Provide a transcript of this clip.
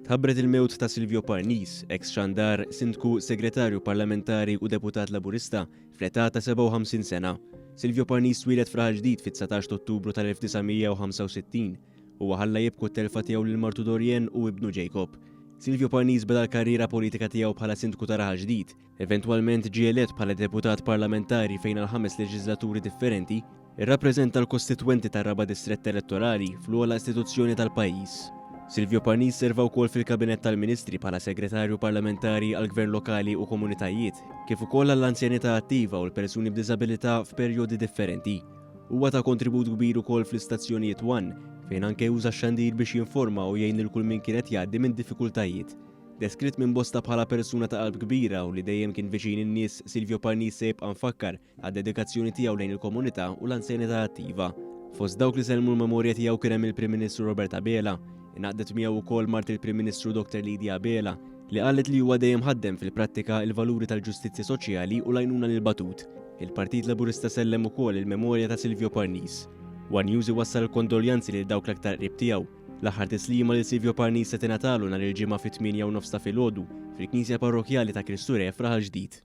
Tħabbret il-mewt ta' Silvio Parnis, ex-xandar, sindku, segretarju parlamentari u deputat laburista fl-età ta' 57 sena. Silvio Parnis twilet fraħal ġdid fit-19 Ottubru tal-1965 u ħalla jibku t-telfa tiegħu lil martu Dorien u ibnu Jacob. Silvio Parnis beda l-karriera politika tiegħu bħala sindku ta' raħal ġdid, eventwalment ġie elett bħala deputat parlamentari fejn għal 5 leġislaturi differenti, irrappreżenta l-kostitwenti tar-raba' distrett elettorali fl-ogħla istituzzjoni tal-pajjiż. Silvio Parnis serva wkoll fil-Kabinett tal-Ministri bħala segretarju parlamentari għall gvern lokali u komunitajiet, kif ukoll għall-anzjanità attiva u l-persuni b'diżabilità f'perjodi differenti. Huwa ta' kontribut kbir ukoll fl-istazzjonijiet One, fejn anke uża x-xandir biex jinforma u jgħin lil kull min kienet jgħaddi minn diffikultajiet. Deskritt minn bosta bħala persuna ta' qalb kbira u li dejjem kien viċin in-nies, Silvio Parnis se jibqa' mfakkar għad-dedikazzjoni tiegħu lejn il-komunità u l-anzjanità attiva. Fost dawk li sellmu l-memorja tiegħu kien hemm il-Prim Ministru Robert Abela, ingħaqdet miegħu wkoll mart il-Prim Ministru Dr. Lidia Abela li qalet li huwa dejjem ħaddem fil-prattika l-valuri tal-ġustizzja soċjali u l-għajnuna lil batut. Il-Partit Laburista sellem ukoll il-memorja ta' Silvio Parnis. One News iwassal kondoljanzi lil dawk l-aktar qrib tiegħu. L-aħħar tislima lil Silvio Parnis se tingħatalu nhar il-ġimgħa fit-8 ta' filgħodu fil-Knisja Parrokjali ta' Kristu Re f'Raħal Ġdid.